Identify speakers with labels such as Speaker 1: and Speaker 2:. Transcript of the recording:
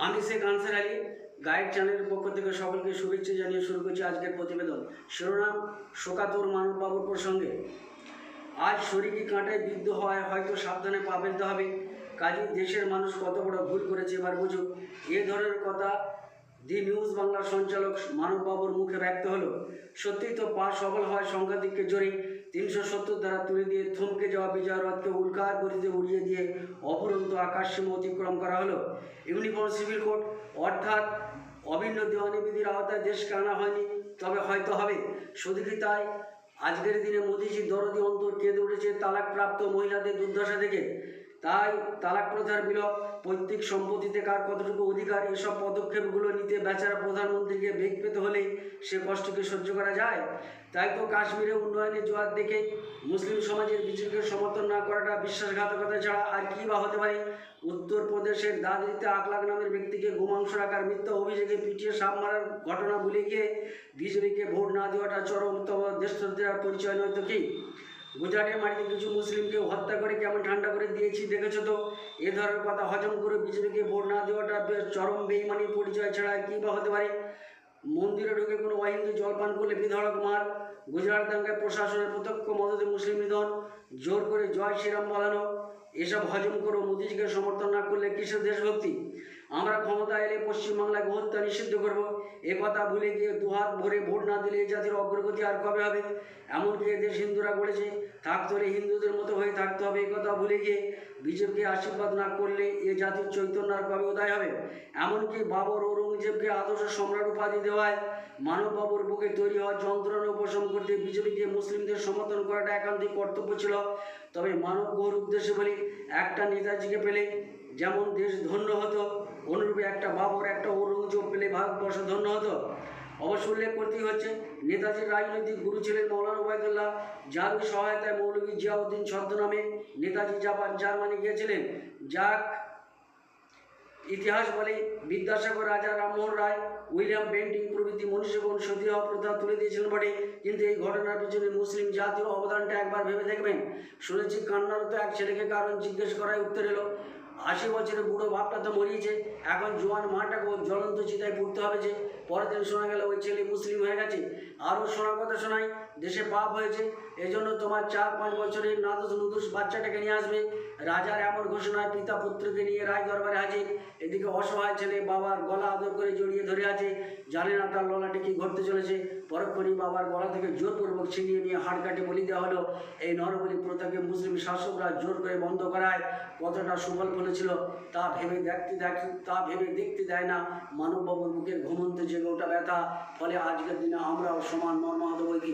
Speaker 1: আমি Sheikh answer Ali guide চ্যানেলের পক্ষ থেকে সকলকে শুভেচ্ছা জানিয়ে শুরু করছি আজকের প্রতিবেদন। শিরোনাম: শোকাতুর মানববাবুর প্রসঙ্গে। আজ শরীরী কাঁটায় বিদ্ধ হওয়ায় হয়তো সাবধানে পা ফেলতে হবে। কাজী দেশের মানুষ কত বড় ভুল করেছে এবার বুঝুক। এ ধরনের কথা দি নিউজ বাংলার সঞ্চালক মানববাবুর মুখে ব্যক্ত হলো। সত্যিই তো পা সবল হয় সংখ্যাধিক্যের জোরে 370 দ্বারা তুলে দিয়ে থমকে যাওয়া বিজয় রথকে উল্কার গতিতে উড়িয়ে দিয়ে অফুরন্ত আকাশসীমা অতিক্রম করা হলো। ইউনিফর্ম সিভিল কোড অর্থাৎ অভিন্ন দেওয়ানি বিধির আওতায় দেশকে আনা হয়নি, তবে হয়তো হবে। শুধু কি তাই, আজকের দিনে মোদিজির দরদি অন্তর কেঁদে উঠেছে তালাকপ্রাপ্ত মহিলাদের দুর্দশা থেকে। তাই তালাক প্রথার বিলোপ, পৈতৃক সম্পত্তিতে কার কতটুকু অধিকার, এসব পদক্ষেপগুলো নিতে বেচারা প্রধানমন্ত্রীকে বেগ পেতে হলে সে কষ্টকে সহ্য করা যায়। তাই তো কাশ্মীরে উন্নয়নের জোয়ার দেখে মুসলিম সমাজের বিজেপিকে সমর্থন না করাটা বিশ্বাসঘাতকতা ছাড়া আর কী বা হতে পারে। উত্তরপ্রদেশের দাদরিতে আকলাক নামের ব্যক্তিকে গোমাংস রাখার মিথ্যা অভিযোগে পিটিয়ে সাপ মারার ঘটনা ভুলে গিয়ে বিজেপিকে ভোট না দেওয়াটা চরমতম দেশদ্রোহের পরিচয় নয়তো কি? গুজরাটের মাটিতে কিছু মুসলিমকে হত্যা করে কেমন ঠান্ডা করে দিয়েছি দেখেছো তো। এ ধরনের কথা হজম করে বিজেপিকে ভোট না দেওয়াটা চরম বেইমানির পরিচয় ছাড়া কী বা হতে পারে। মন্দিরে ঢুকে কোনো অহিন্দু জলপান করলে বিধড়ক মার, গুজরাট দাঙ্গায় প্রশাসনের প্রত্যক্ষ মদতে মুসলিম নিধন, জোর করে জয় শ্রীরাম বলানো, এসব হজম করে মোদিজিকে সমর্থন না করলে কিসের দেশভক্তি? আমরা ক্ষমতা এলে পশ্চিমবাংলায় হত্যা নিষিদ্ধ করব, এ কথা ভুলে গিয়ে দুহাত ভরে ভোট না দিলে এই জাতির অগ্রগতি আর কবে হবে? এমনকি এদেশ হিন্দুরা বলেছে থাকতে হলে হিন্দুদের মতো হয়ে থাকতে হবে, এ কথা ভুলে গিয়ে বিজেপিকে আশীর্বাদ না করলে এ জাতির চৈতন্য আর কবে উদয় হবে? এমনকি বাবর ঔরঙ্গজেবকে আদর্শ সম্রাট উপাধি দেওয়ায় মানববাবুর বুকে তৈরি হওয়া যন্ত্রণা উপশম করতে বিজেপিকে মুসলিমদের সমর্থন করাটা একান্তিক কর্তব্য ছিল। তবে মানব গৌর উদ্দেশ্যে বলি, একটা নেতাজিকে পেলে যেমন দেশ ধন্য হতো, অনুরূপে একটা বাবর, একটা ঔরঙ্গজেব পেলে ভারতবর্ষ ধন্য হতো। অবশ্য উল্লেখ করতেই হচ্ছে, নেতাজির রাজনৈতিক গুরু ছিলেন মৌলানা ওবায়দুল্লাহ, যার ওই সহায়তায় মৌলভী জিয়াউদ্দিন ছদ্মনামে নেতাজি জার্মানি গিয়েছিলেন। যাক, ইতিহাস বলে বিদ্যাসাগর, রাজা রামমোহন রায়, উইলিয়াম বেন্টিং প্রভৃতি মনীষীগণ সতীদাহ প্রথা তুলে দিয়েছিলেন বটে, কিন্তু এই ঘটনার পিছনে মুসলিম জাতির অবদানটা একবার ভেবে দেখবেন। শুনেছি কান্নারত এক ছেলেকে কারণ জিজ্ঞেস করায় উত্তর এলো, 80 বছরের বুড়ো বাপটা তো মরিয়েছে, এখন জোয়ান মাটাকে জ্বলন্ত চিতায় পুড়তে হবে যে। পরের দিন শোনা গেল ওই ছেলে মুসলিম হয়ে গেছে। আরও শোনার কথা শোনাই, দেশে পাপ হয়েছে, এজন্য তোমার 4-5 বছরের নাদুস নুদুস বাচ্চাটাকে নিয়ে আসবে। রাজার এমন ঘোষণায় পিতা পুত্রকে নিয়ে রায় দরবারে হাজির। এদিকে অসহায় ছেলে বাবার গলা আদর করে জড়িয়ে ধরে আছে, জানে না তার ললাটে কী ঘটতে চলেছে। পরক্ষণই বাবার গলা থেকে জোরপূর্বক ছিনিয়ে নিয়ে হাড় কাটে বলি দেওয়া হলো। এই নরবলি প্রথাকে মুসলিম শাসকরা জোর করে বন্ধ করায় কতটা সুফল ফলেছিল তা ভেবে দেখতে দেয় না মানববাবুর বুকের ঘুমন্ত জেগে ওঠা ব্যথা। ফলে আজকের দিনে আমরাও সমান মর্মাহত বই কি।